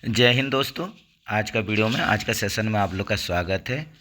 जय हिंद दोस्तों। आज का वीडियो में आज का सेशन में आप लोग का स्वागत है।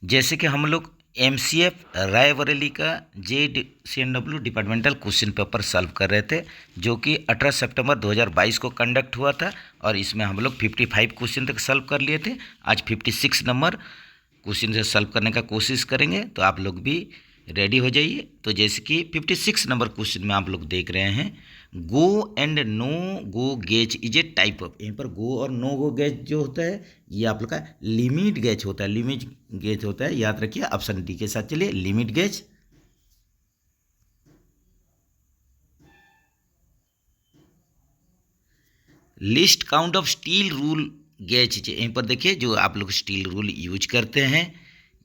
जैसे कि हम लोग एमसीएफ रायबरेली का JCNW departmental question paper solve कर रहे थे, जो कि 18 सितंबर 2022 को कंडक्ट हुआ था और इसमें हम लोग 55 क्वेश्चन तक सॉल्व कर लिए थे। आज 56 नंबर क्वेश्चन से सॉल्व करने का कोशिश करेंगे, तो आप लोग भी रेडी हो जाइए। तो जैसे कि 56 नंबर क्वेश्चन में आप लोग देख रहे हैं, go and no go gauge is a type of. यहाँ पर गो और नो गो गेज जो होता है ये आप लोग का लिमिट गेज होता है। लिमिट गेज होता है, याद रखिए। ऑप्शन डी के साथ चलिए, limit gauge. List count of steel rule gauge, यहीं पर देखिए जो आप लोग स्टील रूल यूज करते हैं,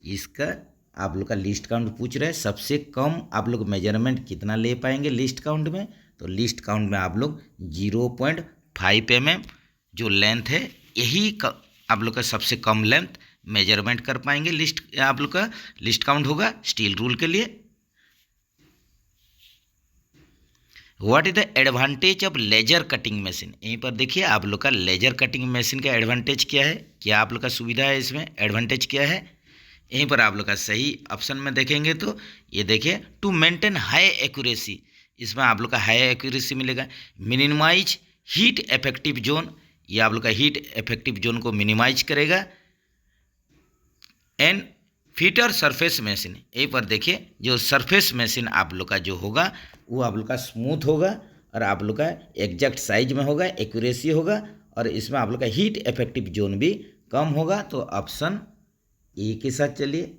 इसका आप लोग का लिस्ट काउंट पूछ रहे हैं। सबसे कम आप लोग मेजरमेंट कितना ले पाएंगे लिस्ट काउंट में, तो लिस्ट काउंट में आप लोग 0.5 mm जो लेंथ है, यही आप लोग का सबसे कम लेंथ मेजरमेंट कर पाएंगे। लिस्ट आप लोग का लिस्ट काउंट होगा स्टील रूल के लिए। What is the advantage of laser cutting machine, यहीं पर देखिए आप लोग का लेजर कटिंग मशीन का एडवांटेज क्या है, क्या आप लोग का सुविधा है, इसमें एडवांटेज क्या है। यहीं पर आप लोग का सही ऑप्शन में देखेंगे तो ये देखिए, टू मेंटेन हाई एक्यूरेसी, इसमें आप लोग का हाई एक्यूरेसी मिलेगा। मिनिमाइज हीट इफेक्टिव जोन, ये आप लोग का हीट इफेक्टिव जोन को मिनिमाइज करेगा। एंड फिटर सरफेस मशीन, यहीं पर देखिए जो सरफेस मशीन आप लोग का जो होगा वो आप लोग का स्मूथ होगा और आप लोग का एग्जैक्ट साइज में होगा, एक्यूरेसी होगा, और इसमें आप लोग का हीट इफेक्टिव जोन भी कम होगा। तो ऑप्शन ए के साथ चलिए।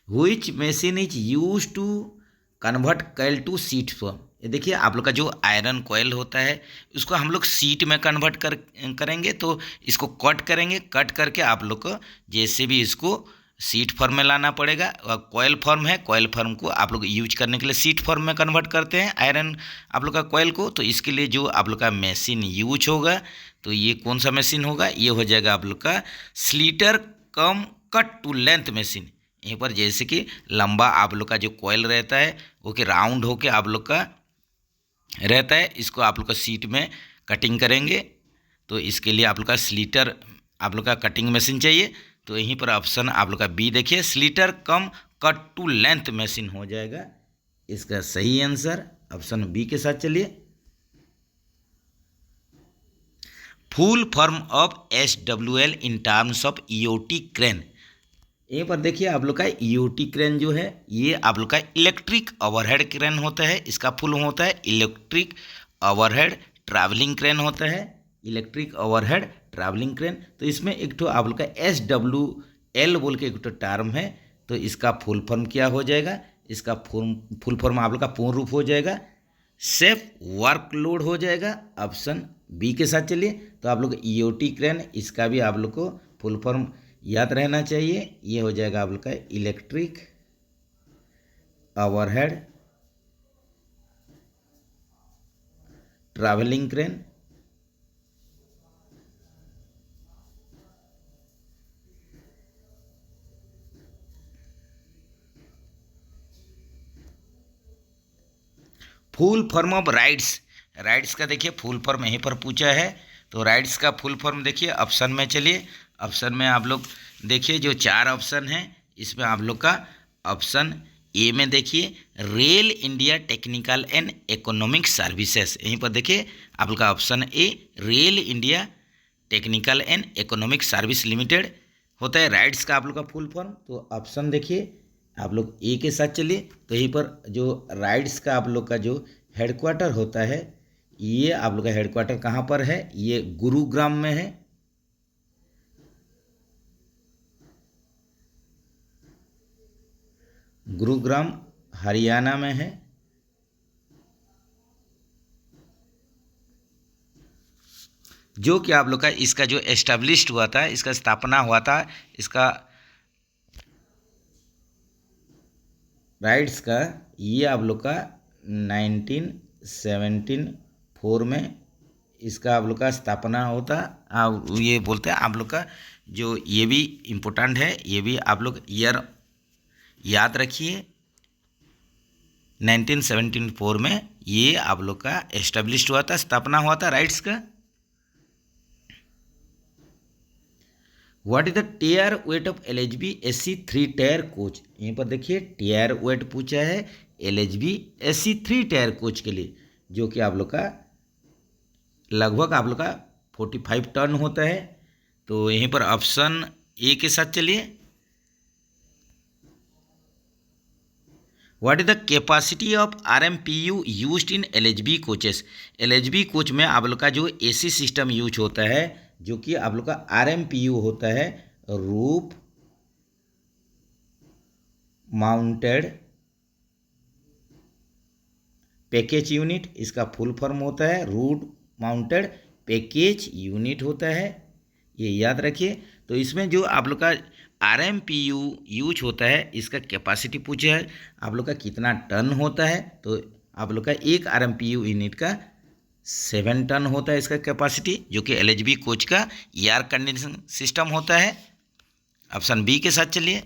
Which machine is use to convert coil to sheet form, ये देखिए आप लोग का जो आयरन कॉइल होता है उसको हम लोग सीट में कन्वर्ट करेंगे। तो इसको कट करेंगे, कट करके आप लोग को जैसे भी इसको सीट फॉर्म में लाना पड़ेगा। और कॉइल फॉर्म है, कॉइल फॉर्म को आप लोग यूज करने के लिए सीट फॉर्म में कन्वर्ट करते हैं आयरन आप लोग का कॉइल को। तो इसके लिए जो आप लोग का मशीन यूज होगा, तो ये कौन सा मशीन होगा, ये हो जाएगा आप लोग का slither come cut to length machine. यहीं पर जैसे कि लंबा आप लोग का जो कॉइल रहता है वो कि राउंड होके आप लोग का रहता है, इसको आप लोग का सीट में कटिंग करेंगे। तो इसके लिए आप लोग का स्लीटर आप लोग का कटिंग मशीन चाहिए। तो यहीं पर ऑप्शन आप लोग का बी देखिए, slither come cut to length machine हो जाएगा इसका सही आंसर। ऑप्शन बी के साथ चलिए। Full form of SWL in terms of EOT crane, यहीं पर देखिए आप लोग का EOT क्रेन जो है ये आप लोग का इलेक्ट्रिक ओवरहेड क्रेन होता है। इसका फुल होता है इलेक्ट्रिक ओवरहेड ट्रैवलिंग क्रेन होता है, इलेक्ट्रिक ओवरहेड ट्रैवलिंग क्रेन। तो इसमें एक तो आप लोग का SWL बोल के एक तो टर्म है, तो इसका फुल फॉर्म क्या हो जाएगा, इसका फुल फॉर्म आप लोग का पूर्ण रूप हो जाएगा सेफ वर्कलोड हो जाएगा। ऑप्शन बी के साथ चलिए। तो आप लोग EOT क्रेन, इसका भी आप लोग को फुल फॉर्म याद रहना चाहिए, ये हो जाएगा आप लोग का electric overhead travelling crane. Full form of rides, rides का देखिए फुल फॉर्म यहीं पर पूछा है। तो राइड्स का फुल फॉर्म देखिए, ऑप्शन में चलिए। ऑप्शन में आप लोग देखिए जो 4 ऑप्शन हैं, इसमें आप लोग का ऑप्शन ए में देखिए, rail India technical and economic services, यहीं पर देखिए आप लोग का option A rail India technical and economic service limited होता है राइड्स का आप लोग का फुल फॉर्म। तो ऑप्शन देखिए आप लोग ए के साथ चलिए। तो यहीं पर जो राइड्स का आप लोग का जो हेडक्वार्टर होता है, ये आप लोग का हेडक्वार्टर कहाँ पर है, ये गुरुग्राम में है। गुरुग्राम हरियाणा में है। जो कि आप लोग का इसका जो एस्टेब्लिश्ड हुआ था, इसका स्थापना हुआ था, इसका राइट्स का, ये आप लोग का 1974 में इसका आप लोग का स्थापना होता। ये बोलते हैं आप लोग का जो, ये भी इम्पोर्टेंट है, ये भी आप लोग ईयर याद रखिए। 1974 में ये आप लोग का एस्टेब्लिश्ड हुआ था, स्थापना हुआ था राइट्स का। What is the tier weight of LHB AC 3 tyre coach. यहीं पर देखिए टेयर वेट पूछा है LHB AC 3 टायर कोच के लिए, जो कि आप लोग का लगभग आप लोग का 45 टन होता है। तो यहीं पर ऑप्शन ए के साथ चलिए। What is the capacity of RMPU used in LHB coaches. LHB coach में आप लोग का जो AC सिस्टम यूज होता है, जो कि आप लोग का RMPU होता है, रूफ माउंटेड पैकेज यूनिट, इसका फुल फॉर्म होता है रूफ माउंटेड पैकेज यूनिट होता है, ये याद रखिए। तो इसमें जो आप लोग का RMPU यूज होता है, इसका कैपेसिटी पूछा है आप लोग का कितना टन होता है। तो आप लोग का एक RMPU यूनिट का 7 टन होता है इसका कैपेसिटी, जो कि LHB कोच का एयर कंडीशन सिस्टम होता है। ऑप्शन बी के साथ चलिए।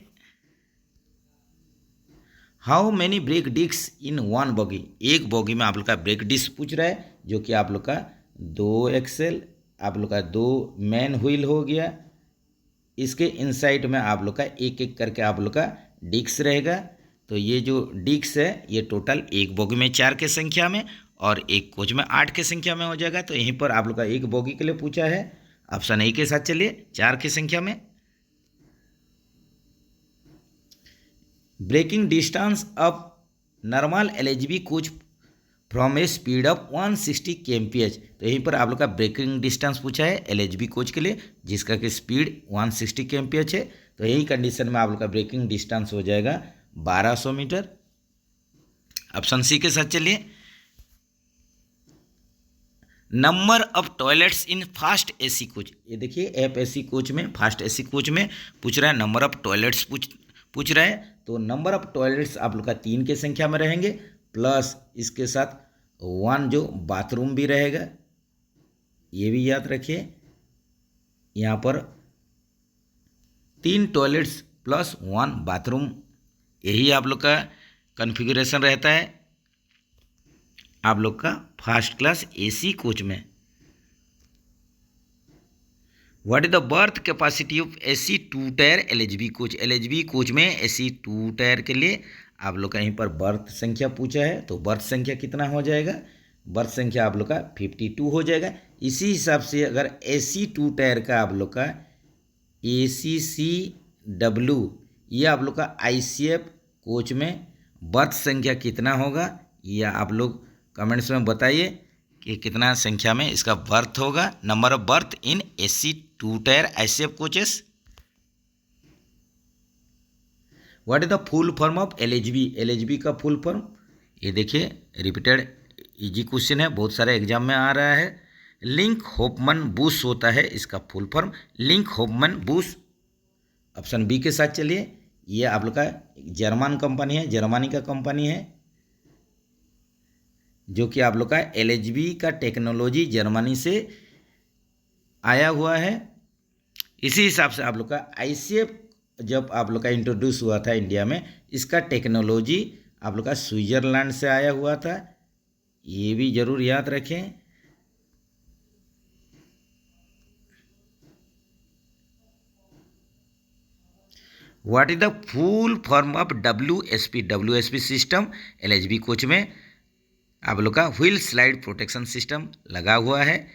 How many brake disc in one bogie. एक बॉगी में आप लोग का ब्रेक डिस्क पूछ रहा है, जो कि आप लोग का 2 एक्सेल, आप लोग का 2 मैन व्हील हो गया। इसके इनसाइड में आप लोग का एक एक करके आप लोग का डिस्क रहेगा। तो ये जो डिस्क है ये टोटल एक बोगी में 4 के संख्या में और एक कोच में 8 के संख्या में हो जाएगा। तो यहीं पर आप लोग का एक बोगी के लिए पूछा है। ऑप्शन ए के साथ चलिए, 4 की संख्या में। Braking distance of normal LHB coach from a speed of 160 kmph। तो यहीं पर आप लोग का ब्रेकिंग डिस्टेंस पूछा है LHB कोच के लिए, जिसका कि स्पीड 160 kmph है। तो यही कंडीशन में आप लोग का ब्रेकिंग डिस्टेंस हो जाएगा 1200 मीटर। ऑप्शन सी के साथ चलिए। Number of toilets in fast AC coach. ये देखिए FAC कोच में, फास्ट AC कोच में पूछ रहा है नंबर ऑफ टॉयलेट्स पूछ रहा है। तो नंबर ऑफ टॉयलेट्स आप लोग का 3 के संख्या में रहेंगे, प्लस इसके साथ 1 जो बाथरूम भी रहेगा, ये भी याद रखिए। यहाँ पर 3 टॉयलेट्स प्लस 1 बाथरूम, यही आप लोग का कॉन्फ़िगरेशन रहता है आप लोग का फर्स्ट क्लास AC कोच में। What is the birth capacity of AC 2 tyre LHB coach. LHB coach में AC 2 टायर के लिए आप लोग का यहीं पर बर्थ संख्या पूछा है। तो बर्थ संख्या कितना हो जाएगा, बर्थ संख्या आप लोग का 52 हो जाएगा। इसी हिसाब से अगर AC 2 टायर का आप लोग का ACCW, ये आप लोग का ICF कोच में बर्थ संख्या कितना होगा, या आप लोग कमेंट्स में बताइए कि कितना संख्या में इसका बर्थ होगा। Number of birth in AC 2 tyre ICF coaches. What is the full form of LHB। LHB का फुल फॉर्म ये देखिए, रिपीटेड इजी क्वेश्चन है, बहुत सारे एग्जाम में आ रहा है। लिंक होपमन बुश होता है इसका full form, Linke Hofmann Busch. Option B के साथ चलिए। ये आप लोग का जर्मन कंपनी है, जर्मनी का कंपनी है, जो कि आप लोग का LHB का टेक्नोलॉजी जर्मनी से आया हुआ है। इसी हिसाब से आप लोग का ICF जब आप लोग का इंट्रोड्यूस हुआ था इंडिया में, इसका टेक्नोलॉजी आप लोग का स्विट्जरलैंड से आया हुआ था, ये भी जरूर याद रखें। What is the full form of WSP system. LHB coach में आप लोग का व्हील स्लाइड प्रोटेक्शन सिस्टम लगा हुआ है।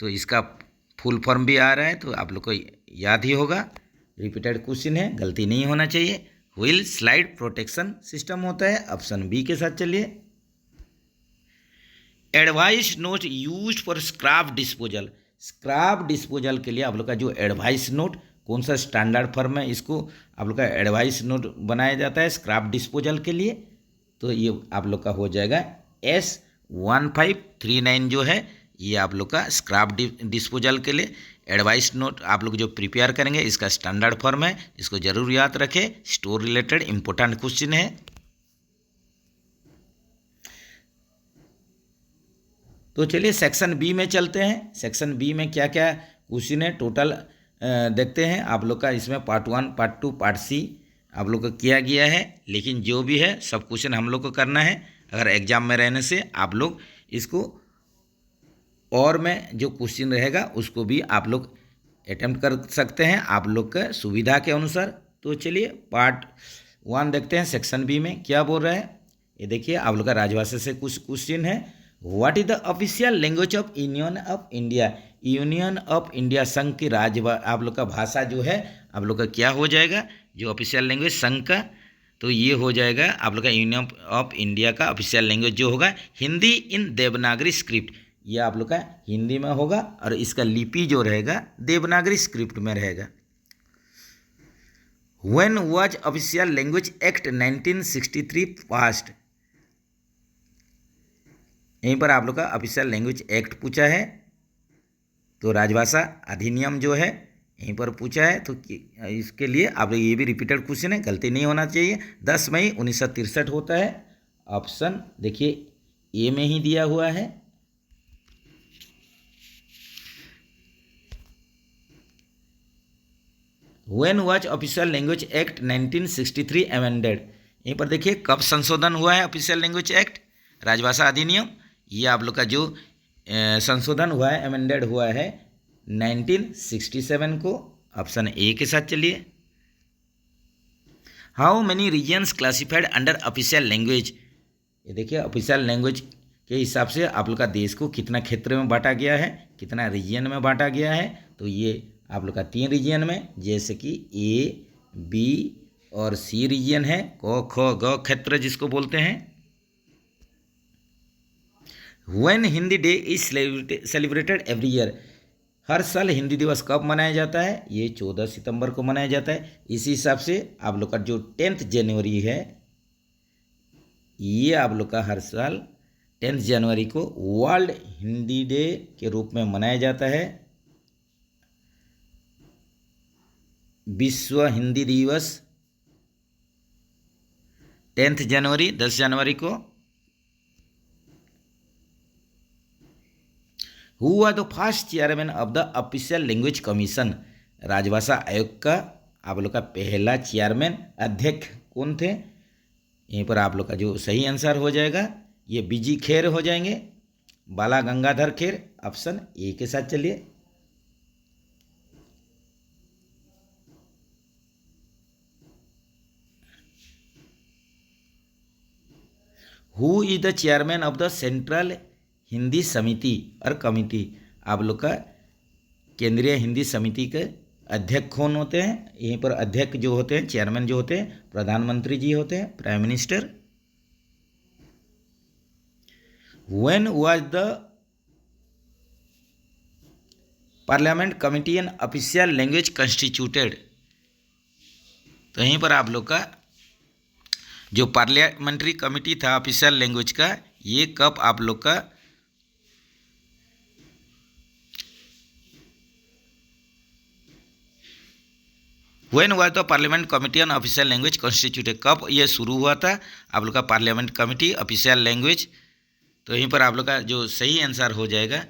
तो इसका फुल फॉर्म भी आ रहा है, तो आप लोग को याद ही होगा। रिपीटेड क्वेश्चन है, गलती नहीं होना चाहिए। व्हील स्लाइड प्रोटेक्शन सिस्टम होता है। ऑप्शन बी के साथ चलिए। Advice note used for scrap disposal. Scrap disposal के लिए आप लोग का जो एडवाइस नोट, कौन सा स्टैंडर्ड फॉर्म है, इसको आप लोग का एडवाइस नोट बनाया जाता है स्क्रैप डिस्पोजल के लिए। तो ये आप लोग का हो जाएगा S1539 जो है, ये आप लोग का स्क्रैप डिस्पोजल के लिए एडवाइस नोट आप लोग जो प्रिपेयर करेंगे, इसका स्टैंडर्ड फॉर्म है, इसको जरूर याद रखें। स्टोर रिलेटेड इंपॉर्टेंट क्वेश्चन है। तो चलिए सेक्शन बी में चलते हैं। सेक्शन बी में क्या क्या क्वेश्चन है टोटल देखते हैं। आप लोग का इसमें पार्ट 1, पार्ट 2, पार्ट सी आप लोग को किया गया है, लेकिन जो भी है सब क्वेश्चन हम लोग को करना है। अगर एग्जाम में रहने से आप लोग इसको और में जो क्वेश्चन रहेगा उसको भी आप लोग अटेम्प्ट कर सकते हैं आप लोग के सुविधा के अनुसार। तो चलिए पार्ट 1 देखते हैं। सेक्शन बी में क्या बोल रहा है ये देखिए। आप लोग का राजभाषा से कुछ क्वेश्चन है। What is the official language of union of India. Union of India संघ की आप लोग का भाषा जो है आप लोग का क्या हो जाएगा, जो ऑफिशियल लैंग्वेज संघ का, तो ये हो जाएगा आप लोग का यूनियन ऑफ इंडिया का ऑफिशियल लैंग्वेज जो होगा हिंदी इन देवनागरी स्क्रिप्ट। ये आप लोग का हिंदी में होगा और इसका लिपि जो रहेगा देवनागरी स्क्रिप्ट में रहेगा। When was official language act 1963 passed. यहीं पर आप लोग का ऑफिशियल लैंग्वेज एक्ट पूछा है, तो राजभाषा अधिनियम जो है यहीं पर पूछा है। तो इसके लिए आप लोग ये भी रिपीटेड क्वेश्चन है, गलती नहीं होना चाहिए। 10 मई 1963 होता है। ऑप्शन देखिए ए में ही दिया हुआ है। When was official language act 1963 amended. यहीं पर देखिए कब संशोधन हुआ है ऑफिशियल लैंग्वेज एक्ट राजभाषा अधिनियम। ये आप लोग का जो संशोधन हुआ है अमेंडेड हुआ है 1967 को। ऑप्शन ए के साथ चलिए। How many regions classified under official language. ये देखिए ऑफिशियल लैंग्वेज के हिसाब से आप लोग का देश को कितना क्षेत्र में बांटा गया है, कितना रीजन में बांटा गया है। तो ये आप लोग का 3 रीजन में, जैसे कि ए, बी और सी रीजन है। क ख ग क्षेत्र जिसको बोलते हैं। When Hindi day is celebrated every year. हर साल हिंदी दिवस कब मनाया जाता है, ये 14 सितंबर को मनाया जाता है। इसी हिसाब से आप लोग का जो 10 जनवरी है, ये आप लोग का हर साल 10 जनवरी को वर्ल्ड हिंदी डे के रूप में मनाया जाता है। विश्व हिंदी दिवस 10 जनवरी 10 जनवरी को। Who are the first chairman of the official language commission. राजभाषा आयोग का आप लोग का पहला चेयरमैन अध्यक्ष कौन थे। यहीं पर आप लोग का जो सही आंसर हो जाएगा ये बीजी खेर हो जाएंगे, बाला गंगाधर खेर। ऑप्शन ए के साथ चलिए। Who is the chairman of the central Hindi समिति और कमिटी। आप लोग का केंद्रीय हिंदी समिति के अध्यक्ष कौन होते हैं। यहीं पर अध्यक्ष जो होते हैं, चेयरमैन जो होते हैं, प्रधानमंत्री जी होते हैं, prime minister. When was the parliament committee an official language constituted. तो यहीं पर आप लोग का जो पार्लियामेंट्री कमिटी था ऑफिशियल लैंग्वेज का, ये कब आप लोग का when was the parliament committee on official language constituted. कब ये शुरू हुआ था आप लोग का पार्लियामेंट कमिटी ऑफिशियल लैंग्वेज। तो यहीं पर आप लोग का जो सही आंसर हो जाएगा,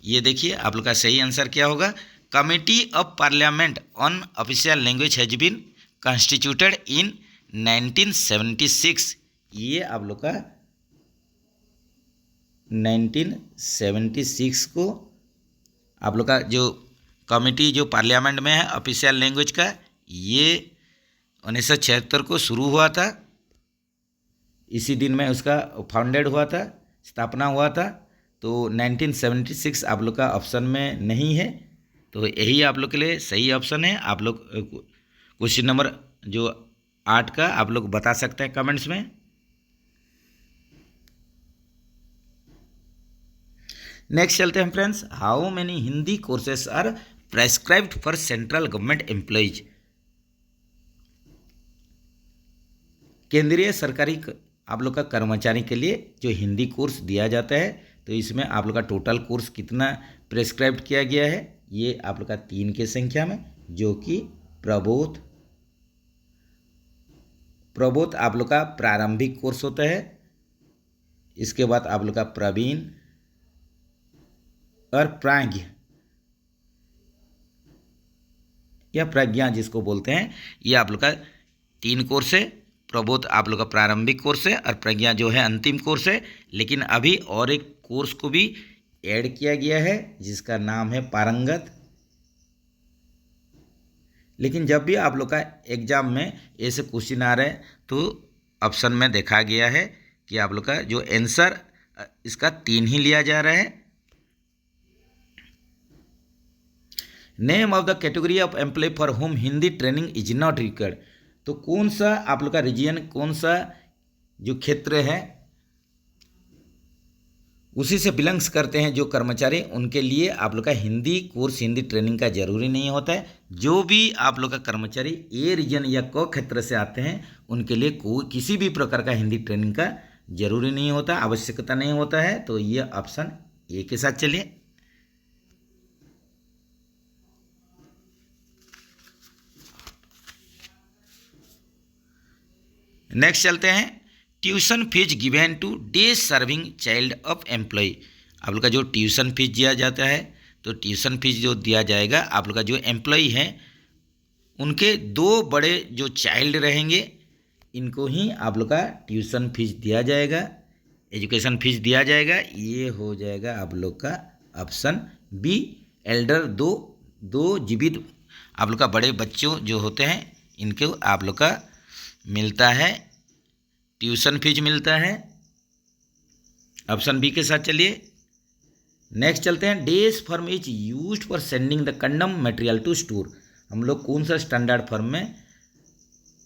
ये देखिए आप लोग का सही आंसर क्या होगा। Committee of parliament on official language has been constituted in 1976। ये आप लोग का 1976 को आप लोग का जो कमिटी जो पार्लियामेंट में है ऑफिशियल लैंग्वेज का, ये 1976 को शुरू हुआ था। इसी दिन में उसका फाउंडेड हुआ था, स्थापना हुआ था। तो 1976 आप लोग का ऑप्शन में नहीं है, तो यही आप लोग के लिए सही ऑप्शन है। आप लोग क्वेश्चन नंबर जो 8 का आप लोग बता सकते हैं कमेंट्स में। नेक्स्ट चलते हैं friends. How many Hindi courses are prescribed for central government employees. केंद्रीय सरकारी आप लोग का कर्मचारी के लिए जो हिंदी कोर्स दिया जाता है, तो इसमें आप लोग का टोटल कोर्स कितना प्रेस्क्राइब किया गया है, ये आप लोग का 3 के संख्या में, जो कि प्रबोध आप लोग का प्रारंभिक कोर्स होता है। इसके बाद आप लोग का प्रवीण और प्राज्ञ या प्रज्ञा जिसको बोलते हैं, ये आप लोग का 3 कोर्स है। प्रबोध आप लोग का प्रारंभिक कोर्स है और प्रज्ञा जो है अंतिम कोर्स है। लेकिन अभी और एक कोर्स को भी ऐड किया गया है जिसका नाम है पारंगत। लेकिन जब भी आप लोग का एग्जाम में ऐसे क्वेश्चन आ रहे हैं तो ऑप्शन में देखा गया है कि आप लोग का जो आंसर इसका 3 ही लिया जा रहा है। Name of the category of employee for whom Hindi training is not required. तो कौन सा आप लोग का रीजन, कौन सा जो क्षेत्र है उसी से बिलोंग्स करते हैं जो कर्मचारी, उनके लिए आप लोग का हिंदी कोर्स, हिंदी ट्रेनिंग का जरूरी नहीं होता है। जो भी आप लोग का कर्मचारी ए रीजन या क क्षेत्र से आते हैं उनके लिए कोई किसी भी प्रकार का हिंदी ट्रेनिंग का जरूरी नहीं होता, आवश्यकता नहीं होता है। तो ये ऑप्शन ए के साथ चलिए। नेक्स्ट चलते हैं, tuition fees given to deserving child of employee. आप लोग का जो ट्यूशन फीस दिया जाता है, तो ट्यूशन फीस जो दिया जाएगा आप लोग का जो एम्प्लॉय है उनके 2 बड़े जो चाइल्ड रहेंगे इनको ही आप लोग का ट्यूशन फीस दिया जाएगा, एजुकेशन फीस दिया जाएगा। ये हो जाएगा आप लोग का ऑप्शन बी। एल्डर दो जीवित आप लोग का बड़े बच्चों जो होते हैं इनको आप लोग का मिलता है ट्यूशन फीस मिलता है। ऑप्शन बी के साथ चलिए। नेक्स्ट चलते हैं, days form is used for sending the condemn material to store. हम लोग कौन सा स्टैंडर्ड फर्म में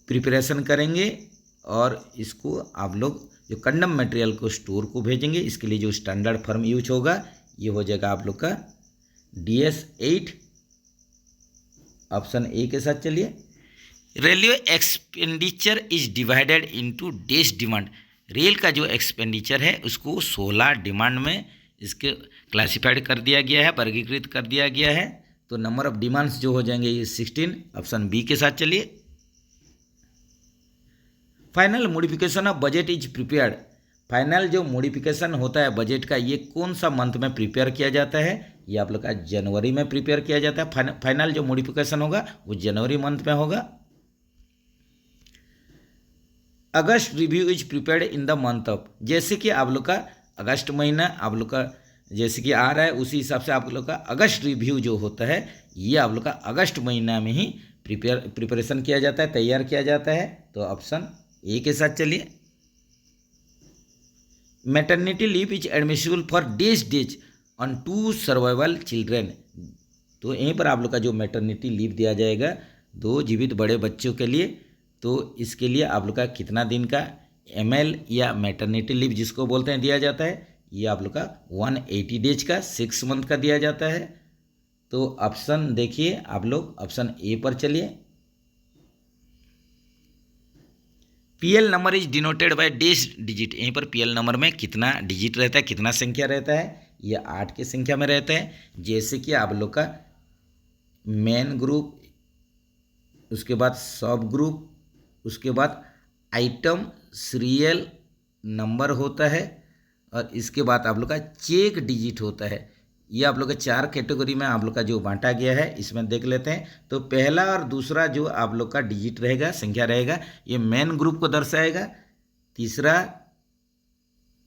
प्रिपरेशन करेंगे और इसको आप लोग जो कंडम मटेरियल को स्टोर को भेजेंगे, इसके लिए जो स्टैंडर्ड फर्म यूज होगा ये हो जाएगा आप लोग का DS8। ऑप्शन ए के साथ चलिए। Railway expenditure is divided into days demand. Rail का जो एक्सपेंडिचर है उसको 16 डिमांड में इसके क्लासिफाइड कर दिया गया है, वर्गीकृत कर दिया गया है। तो नंबर ऑफ डिमांड्स जो हो जाएंगे ये 16। ऑप्शन बी के साथ चलिए। Final modification of budget is prepared. Final जो मॉडिफिकेशन होता है बजट का ये कौन सा मंथ में प्रिपेयर किया जाता है? ये आप लोग का जनवरी में प्रिपेयर किया जाता है। फाइनल जो मॉडिफिकेशन होगा वो जनवरी मंथ में होगा। August review is prepared in the month of. जैसे कि आप लोग का अगस्त महीना आप लोग का जैसे कि आ रहा है उसी हिसाब से आप लोग का अगस्त रिव्यू जो होता है ये आप लोग का अगस्त महीना में ही प्रिपरेशन किया जाता है, तैयार किया जाता है। तो ऑप्शन ए के साथ चलिए। Maternity leave is admissible for days on 2 survival children. तो यहीं पर आप लोग का जो मैटरनिटी लीव दिया जाएगा 2 जीवित बड़े बच्चों के लिए, तो इसके लिए आप लोग का कितना दिन का ML या मैटरनिटी लीव जिसको बोलते हैं दिया जाता है, ये आप लोग का 180 डेज का 6 मंथ का दिया जाता है। तो ऑप्शन देखिए आप लोग, ऑप्शन ए पर चलिए। PL number is denoted by days digit. यहीं पर PL नंबर में कितना डिजिट रहता है, कितना संख्या रहता है? ये 8 की संख्या में रहता है। जैसे कि आप लोग का मेन ग्रुप, उसके बाद सब ग्रुप, उसके बाद आइटम सीरियल नंबर होता है और इसके बाद आप लोग का चेक डिजिट होता है। ये आप लोग का 4 कैटेगरी में आप लोग का जो बांटा गया है इसमें देख लेते हैं। तो पहला और दूसरा जो आप लोग का डिजिट रहेगा, संख्या रहेगा, ये मेन ग्रुप को दर्शाएगा। तीसरा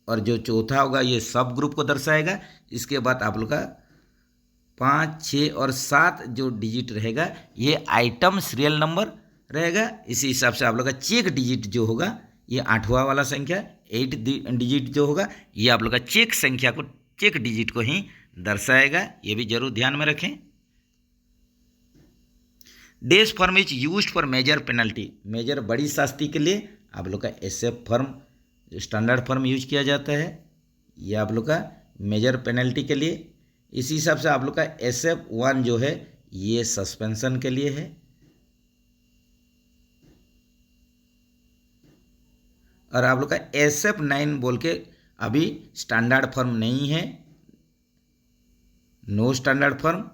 और जो चौथा होगा ये सब ग्रुप को दर्शाएगा। इसके बाद आप लोग का 5, 6 और 7 जो डिजिट रहेगा ये आइटम सीरियल नंबर रहेगा। इसी हिसाब से आप लोग का चेक डिजिट जो होगा ये 8वां वाला संख्या 8 डिजिट जो होगा ये आप लोग का चेक संख्या को, चेक डिजिट को ही दर्शाएगा। ये भी जरूर ध्यान में रखें। Days form is used for major penalty. Major बड़ी शास्ति के लिए आप लोग का SF form, standard form use किया जाता है। ये आप लोग का मेजर पेनल्टी के लिए। इसी हिसाब से आप लोग का SF1 जो है ये सस्पेंशन के लिए है। और आप लोग का SF9 बोल के अभी स्टैंडर्ड फर्म नहीं है, no standard form.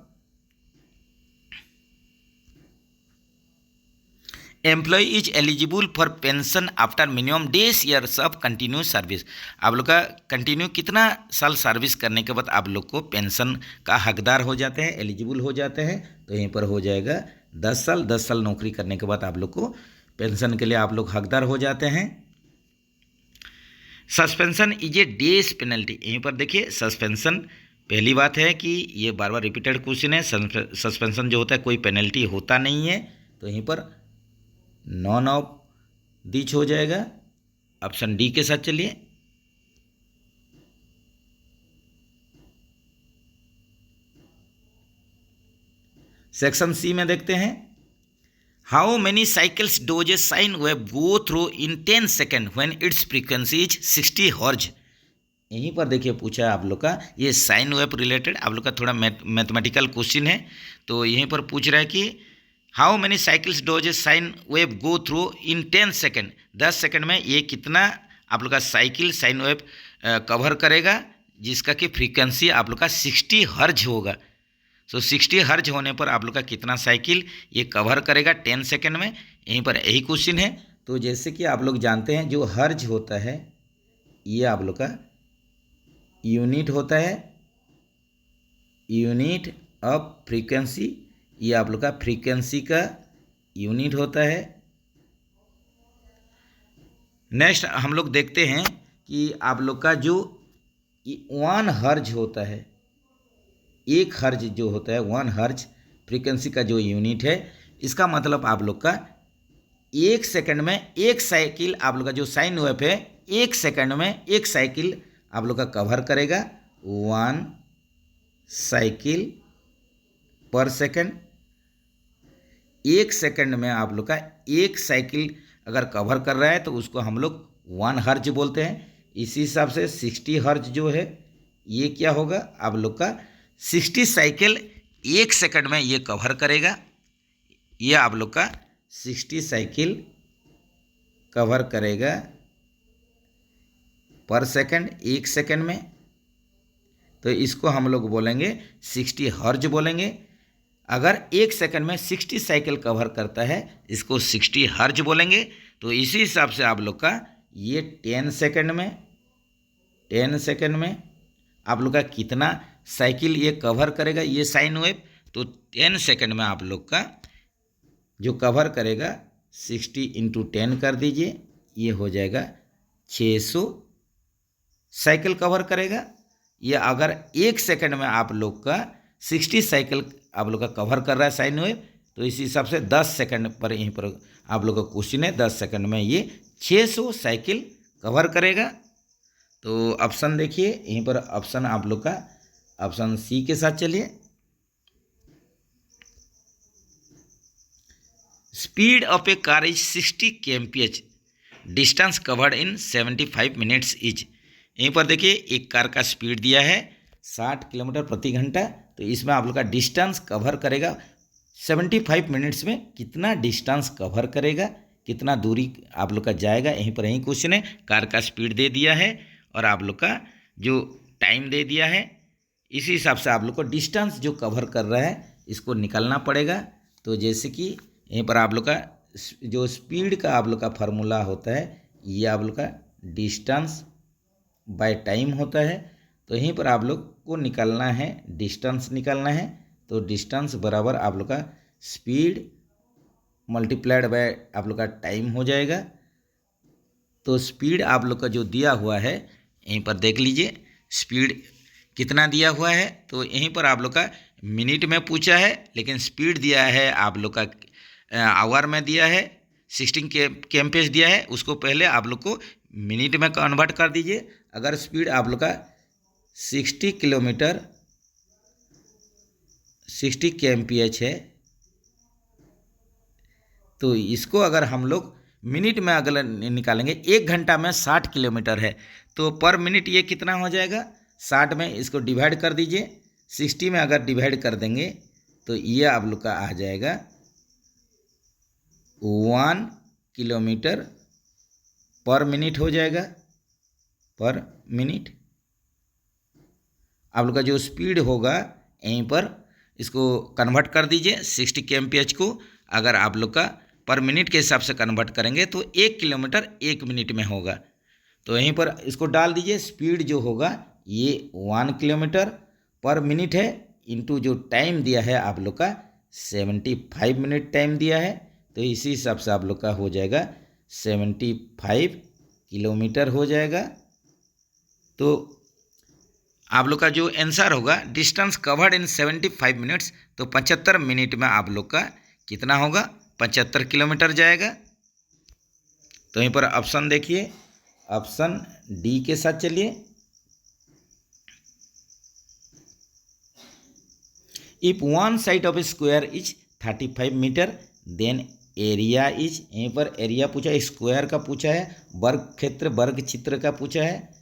Employee is eligible for pension after minimum डेज ईयर्स ऑफ कंटिन्यू सर्विस। आप लोग का कंटिन्यू कितना साल सर्विस करने के बाद आप लोग को पेंशन का हकदार हो जाते हैं, एलिजिबल हो जाते हैं। तो यहीं पर हो जाएगा 10 साल। 10 साल नौकरी करने के बाद आप लोग को पेंशन के लिए आप लोग हकदार हो जाते हैं। Suspension is a days penalty, यहीं पर देखिए सस्पेंशन, पहली बात है कि ये बार बार रिपीटेड क्वेश्चन है। सस्पेंशन जो होता है कोई पेनल्टी होता नहीं है, तो यहीं पर नॉन ऑफ दिच हो जाएगा। ऑप्शन डी के साथ चलिए। सेक्शन सी में देखते हैं, how many cycles dose A sine wave go through in 10 second when it's frequency is 60 hertz. यहीं पर देखिए पूछा है आप लोग का, ये साइन वेव रिलेटेड आप लोग का थोड़ा मैथमेटिकल क्वेश्चन है। तो यहीं पर पूछ रहा है कि how many cycles dose A sine wave go through in 10 second, 10 second में ये कितना आप लोग का साइकिल साइन वेव कवर करेगा, जिसका कि फ्रीक्वेंसी आप लोग का 60 हर्ट्ज होगा। सो 60 हर्ट्ज होने पर आप लोग का कितना साइकिल ये कवर करेगा 10 सेकेंड में, यहीं पर यही क्वेश्चन है। तो जैसे कि आप लोग जानते हैं, जो हर्ट्ज होता है ये आप लोग का यूनिट होता है, यूनिट ऑफ फ्रीक्वेंसी, ये आप लोग का फ्रीक्वेंसी का यूनिट होता है। नेक्स्ट हम लोग देखते हैं कि आप लोग का जो 1 हर्ट्ज होता है, 1 हर्ट्ज जो होता है 1 हर्ट्ज फ्रीक्वेंसी का जो यूनिट है, इसका मतलब आप लोग का 1 सेकंड में 1 साइकिल आप लोग का जो साइन वेव है 1 सेकंड में 1 साइकिल आप लोग का कवर करेगा, 1 साइकिल पर सेकंड। 1 सेकंड में आप लोग का 1 साइकिल अगर कवर कर रहा है तो उसको हम लोग 1 हर्ट्ज बोलते हैं। इसी हिसाब से 60 हर्ट्ज जो है ये क्या होगा, आप लोग का 60 साइकिल 1 सेकंड में ये कवर करेगा। ये आप लोग का 60 साइकिल कवर करेगा पर सेकंड 1 सेकंड में, तो इसको हम लोग बोलेंगे 60 हर्ट्ज बोलेंगे। अगर 1 सेकंड में 60 साइकिल कवर करता है इसको 60 हर्ट्ज बोलेंगे। तो इसी हिसाब से आप लोग का ये 10 सेकंड में आप लोग का कितना साइकिल ये कवर करेगा ये साइन वेव, तो 10 सेकंड में आप लोग का जो कवर करेगा 60 × 10 कर दीजिए, ये हो जाएगा 600 साइकिल कवर करेगा। ये अगर 1 सेकंड में आप लोग का 60 साइकिल आप लोग का कवर कर रहा है साइन वेव, तो इसी हिसाब से 10 सेकंड पर यहीं पर आप लोग का क्वेश्चन है 10 सेकंड में ये 600 साइकिल कवर करेगा। तो ऑप्शन देखिए यहीं पर, ऑप्शन आप लोग का ऑप्शन सी के साथ चलिए। Speed of A car is 60 kmph, distance covered in 75 minutes is. यहीं पर देखिए एक कार का स्पीड दिया है 60 किलोमीटर प्रति घंटा, तो इसमें आप लोग का डिस्टेंस कवर करेगा 75 मिनट्स में, कितना डिस्टेंस कवर करेगा, कितना दूरी आप लोग का जाएगा, यहीं पर यही क्वेश्चन है। कार का स्पीड दे दिया है और आप लोग का जो टाइम दे दिया है, इसी हिसाब से आप लोग को डिस्टेंस जो कवर कर रहा है इसको निकालना पड़ेगा। तो जैसे कि यहीं पर आप लोग का जो स्पीड का आप लोग का फार्मूला होता है, ये आप लोग का डिस्टेंस बाय टाइम होता है। तो यहीं पर आप लोग को निकालना है, डिस्टेंस निकालना है। तो डिस्टेंस बराबर आप लोग का स्पीड मल्टीप्लाइड बाय आप लोग का टाइम हो जाएगा। तो स्पीड आप लोग का जो दिया हुआ है यहीं पर देख लीजिए, स्पीड कितना दिया हुआ है, तो यहीं पर आप लोग का मिनट में पूछा है, लेकिन स्पीड दिया है आप लोग का आवर में दिया है, 16 kmph दिया है, उसको पहले आप लोग को मिनट में कन्वर्ट कर दीजिए। अगर स्पीड आप लोग का 60 kmph है, तो इसको अगर हम लोग मिनट में अगर निकालेंगे, 1 घंटा में 60 किलोमीटर है, तो पर मिनट ये कितना हो जाएगा, 60 में इसको डिवाइड कर दीजिए, 60 में अगर डिवाइड कर देंगे तो ये आप लोग का आ जाएगा 1 किलोमीटर पर मिनट हो जाएगा, पर मिनट। आप लोग का जो स्पीड होगा यहीं पर इसको कन्वर्ट कर दीजिए 60 kmph को, अगर आप लोग का पर मिनट के हिसाब से कन्वर्ट करेंगे तो 1 किलोमीटर 1 मिनट में होगा। तो यहीं पर इसको डाल दीजिए, स्पीड जो होगा ये 1 किलोमीटर पर मिनट है, इनटू जो टाइम दिया है आप लोग का 75 मिनट टाइम दिया है, तो इसी हिसाब से आप लोग का हो जाएगा 75 किलोमीटर हो जाएगा। तो आप लोग का जो आंसर होगा डिस्टेंस कवर्ड इन 75 मिनट्स, तो 75 मिनट में आप लोग का कितना होगा, 75 किलोमीटर जाएगा। तो यहीं पर ऑप्शन देखिए, ऑप्शन डी के साथ चलिए। If one side of a square is 35 metre then area is, यहीं पर एरिया पूछा है, स्क्वायर का पूछा है, वर्ग क्षेत्र वर्ग चित्र का पूछा है।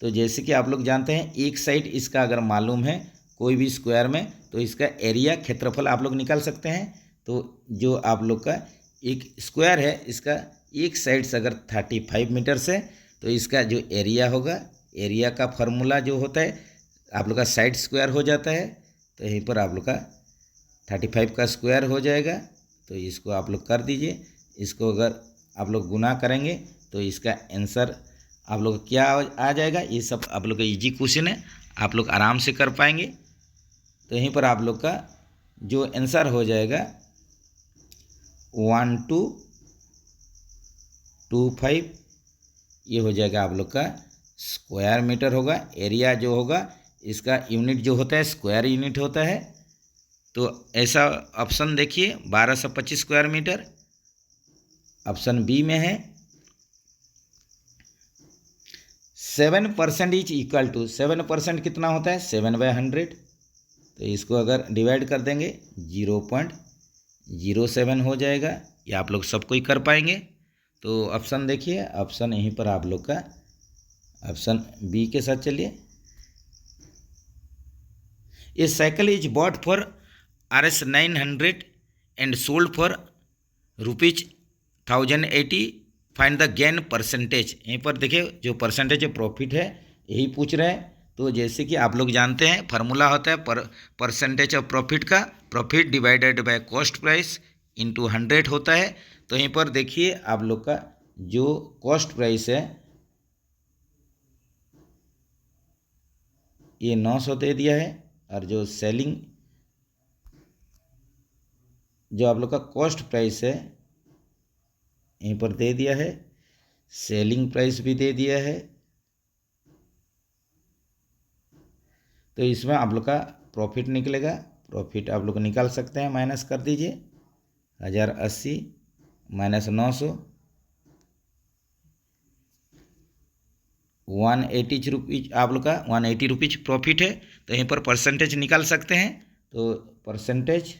तो जैसे कि आप लोग जानते हैं एक साइड इसका अगर मालूम है कोई भी स्क्वायर में, तो इसका एरिया क्षेत्रफल आप लोग निकाल सकते हैं। तो जो आप लोग का एक स्क्वायर है इसका एक साइड से अगर 35 मीटर से, तो इसका जो एरिया होगा, एरिया का फार्मूला जो होता है आप लोग का साइड स्क्वायर हो जाता है। तो यहीं पर आप लोग का 35 का स्क्वायर हो जाएगा। तो इसको आप लोग कर दीजिए, इसको अगर आप लोग गुना करेंगे तो इसका आंसर आप लोग का क्या आ जाएगा। ये सब आप लोग का इजी क्वेश्चन है, आप लोग आराम से कर पाएंगे। तो यहीं पर आप लोग का जो आंसर हो जाएगा 1225, ये हो जाएगा आप लोग का स्क्वायर मीटर होगा। एरिया जो होगा इसका यूनिट जो होता है स्क्वायर यूनिट होता है। तो ऐसा ऑप्शन देखिए 1225 स्क्वायर मीटर ऑप्शन बी में है। 7% इज इक्वल टू, 7% कितना होता है 7/100। तो इसको अगर डिवाइड कर देंगे 0.07 हो जाएगा। ये आप लोग सबको ही कर पाएंगे। तो ऑप्शन देखिए, ऑप्शन यहीं पर आप लोग का ऑप्शन बी के साथ चलिए। A cycle is bought for Rs900 and sold for ₹1080, find the gain percentage. यहीं पर देखिए जो परसेंटेज प्रॉफिट है यही पूछ रहे हैं। तो जैसे कि आप लोग जानते हैं फार्मूला होता है परसेंटेज ऑफ प्रॉफिट का, profit divided by cost price into 100 होता है। तो यहीं पर देखिए आप लोग का जो कॉस्ट प्राइस है ये 900 दे दिया है, और जो सेलिंग जो आप लोग का कॉस्ट प्राइस है यहीं पर दे दिया है, सेलिंग प्राइस भी दे दिया है। तो इसमें आप लोग का प्रॉफिट निकलेगा, प्रॉफिट आप लोग निकाल सकते हैं, माइनस कर दीजिए 1080 माइनस 900, 180 रुपीज आप लोग का 180 रुपीज प्रॉफिट है। तो यहीं पर परसेंटेज निकाल सकते हैं। तो परसेंटेज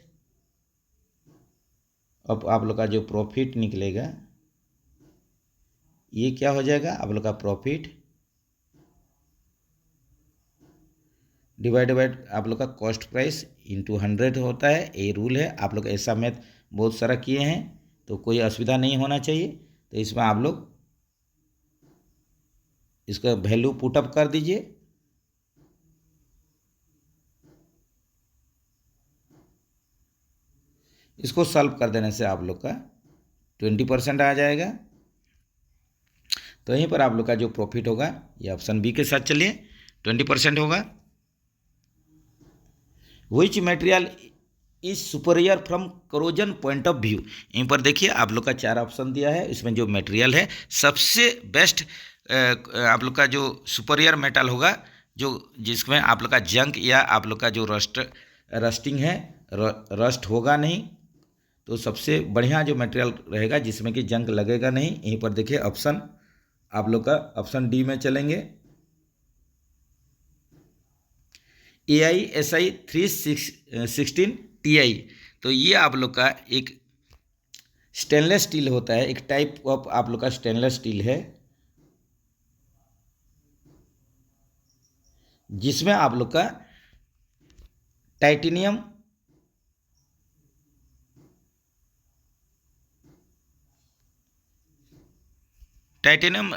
अब आप लोग का जो प्रॉफिट निकलेगा ये क्या हो जाएगा, आप लोग का प्रॉफिट डिवाइड आप लोग का कॉस्ट प्राइस इंटू 100 होता है। ये रूल है, आप लोग ऐसा मैथ बहुत सारा किए हैं तो कोई असुविधा नहीं होना चाहिए। तो इसमें आप लोग इसका वैल्यू पुटअप कर दीजिए। इसको सॉल्व कर देने से आप लोग का 20% आ जाएगा। तो यहीं पर आप लोग का जो प्रॉफिट होगा ये ऑप्शन बी के साथ चलिए, 20% होगा। Which material is superior from corrosion point of view. यहीं पर देखिए आप लोग का 4 ऑप्शन दिया है, इसमें जो मटेरियल है सबसे बेस्ट आप लोग का जो सुपीरियर मेटल होगा, जो जिसमें आप लोग का जंक या आप लोग का जो रस्टिंग है रस्ट होगा नहीं, तो सबसे बढ़िया जो मटेरियल रहेगा जिसमें कि जंक लगेगा नहीं। यहीं पर देखिए ऑप्शन आप लोग का ऑप्शन डी में चलेंगे, AISI 316 TI। तो ये आप लोग का एक स्टेनलेस स्टील होता है, एक टाइप ऑफ आप लोग का स्टेनलेस स्टील है जिसमें आप लोग का टाइटेनियम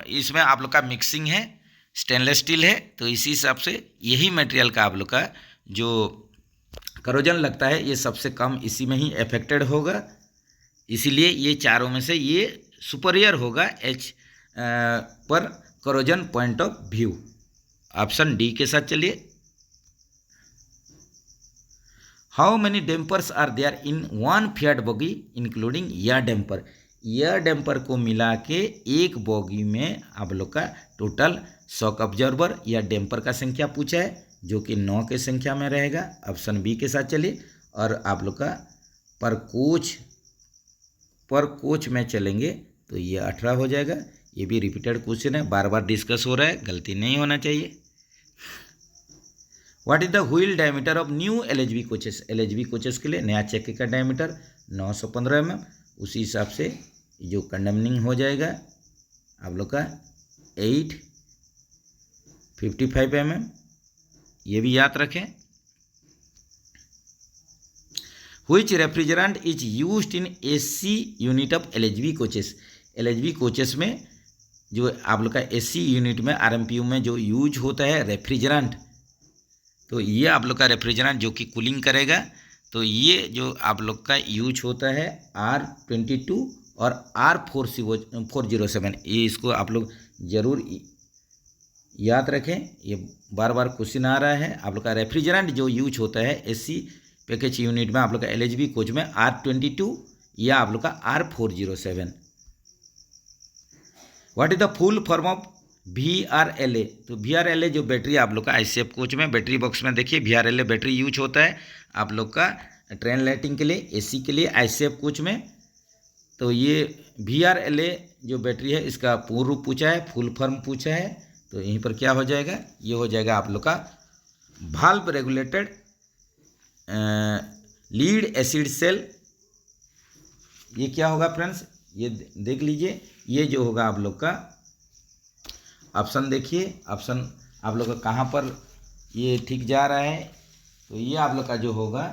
इसमें आप लोग का मिक्सिंग है, स्टेनलेस स्टील है। तो इसी हिसाब से यही मटेरियल का आप लोग का जो करोजन लगता है ये सबसे कम इसी में ही अफेक्टेड होगा, इसीलिए ये चारों में से ये सुपीरियर होगा एच पर corrosion point of view. Option D के साथ चलिए। How many dampers are there in one Fiat bogie including air damper. Air damper को मिला के एक बॉगी में आप लोग का टोटल शॉक ऑब्जर्वर या डैम्पर का संख्या पूछा है, जो कि 9 के संख्या में रहेगा। ऑप्शन बी के साथ चलिए। और आप लोग का पर कोच में चलेंगे तो ये 18 हो जाएगा। ये भी रिपीटेड क्वेश्चन है, बार बार डिस्कस हो रहा है, गलती नहीं होना चाहिए। What is the wheel diameter of new LHB coaches. LHB coaches के लिए नया चक्के का डायमीटर 915 mm। उसी हिसाब से जो कंडेमनिंग हो जाएगा आप लोग का 855 mm, ये भी याद रखें। Which refrigerant is used in AC unit of LHB coaches. LHB coaches में जो आप लोग का AC यूनिट में RMPU में जो यूज होता है रेफ्रिजरेंट, तो ये आप लोग का रेफ्रिजरेंट जो कि कूलिंग करेगा, तो ये जो आप लोग का यूज होता है R22 और R407। ये इसको आप लोग ज़रूर याद रखें, ये बार बार क्वेश्चन आ रहा है। आप लोग का रेफ्रिजरेंट जो यूज होता है AC पैकेज यूनिट में आप लोग का LHB कोच में R22 या आप लोग का R407। What is the full form of VRLA। तो VRLA जो बैटरी आप लोग का ICF कोच में बैटरी बॉक्स में देखिए VRLA बैटरी यूज होता है आप लोग का ट्रेन लाइटिंग के लिए, AC के लिए ICF कोच में। तो ये VRLA जो बैटरी है इसका पूर्ण रूप पूछा है, फुल फॉर्म पूछा है। तो यहीं पर क्या हो जाएगा, ये हो जाएगा आप लोग का valve regulated lead acid cell. ये क्या होगा फ्रेंड्स, ये देख लीजिए, ये जो होगा आप लोग का ऑप्शन देखिए, ऑप्शन आप लोग का कहाँ पर ये ठीक जा रहा है। तो ये आप लोग का जो होगा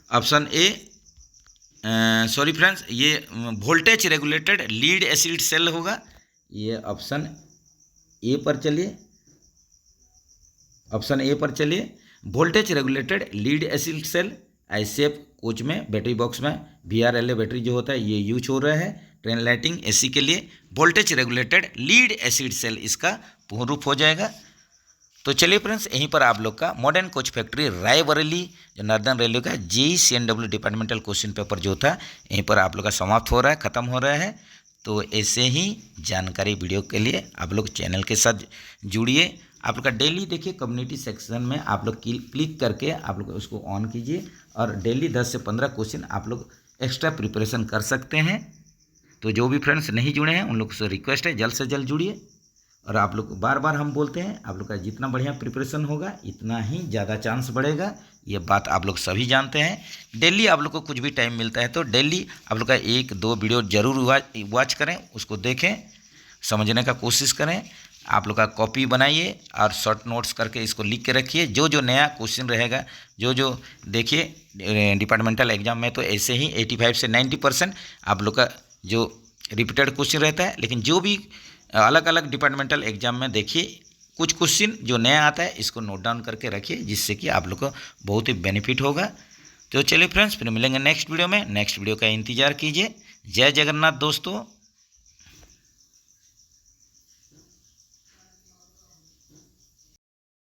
ऑप्शन ए, सॉरी फ्रेंड्स, ये voltage regulated lead acid cell होगा। ये ऑप्शन ए पर चलिए, ऑप्शन ए पर चलिए। Voltage regulated lead acid cell ICF coach में बैटरी बॉक्स में VRLA बैटरी जो होता है ये यूज हो रहा है ट्रेन लाइटिंग AC के लिए। Voltage regulated lead acid cell इसका पूर्ण रूप हो जाएगा। तो चलिए फ्रेंड्स, यहीं पर आप लोग का मॉडर्न कोच फैक्ट्री रायबरेली जो नॉर्दर्न रेलवे का JEE CNW departmental question paper जो था यहीं पर आप लोग का समाप्त हो रहा है, ख़त्म हो रहा है। तो ऐसे ही जानकारी वीडियो के लिए आप लोग चैनल के साथ जुड़िए। आप लोग का डेली देखिए कम्युनिटी सेक्शन में आप लोग क्लिक करके आप लोग उसको ऑन कीजिए और डेली 10 से 15 क्वेश्चन आप लोग एक्स्ट्रा प्रिपरेशन कर सकते हैं। तो जो भी फ्रेंड्स नहीं जुड़े हैं उन लोग से रिक्वेस्ट है जल्द से जल्द जुड़िए। और आप लोग बार बार हम बोलते हैं आप लोग का जितना बढ़िया प्रिपरेशन होगा इतना ही ज़्यादा चांस बढ़ेगा, ये बात आप लोग सभी जानते हैं। डेली आप लोग को कुछ भी टाइम मिलता है तो डेली आप लोग का 1-2 वीडियो ज़रूर वॉच करें, उसको देखें, समझने का कोशिश करें। आप लोग का कॉपी बनाइए और शॉर्ट नोट्स करके इसको लिख के रखिए। जो जो नया क्वेश्चन रहेगा, जो देखिए डिपार्टमेंटल एग्जाम में तो ऐसे ही 85 से 90% आप लोग का जो रिपीटेड क्वेश्चन रहता है, लेकिन जो भी अलग अलग डिपार्टमेंटल एग्जाम में देखिए कुछ क्वेश्चन जो नया आता है इसको नोट डाउन करके रखिए, जिससे कि आप लोग को बहुत ही बेनिफिट होगा। तो चलिए फ्रेंड्स, फिर मिलेंगे नेक्स्ट वीडियो में। नेक्स्ट वीडियो का इंतजार कीजिए। जय जगन्नाथ दोस्तों।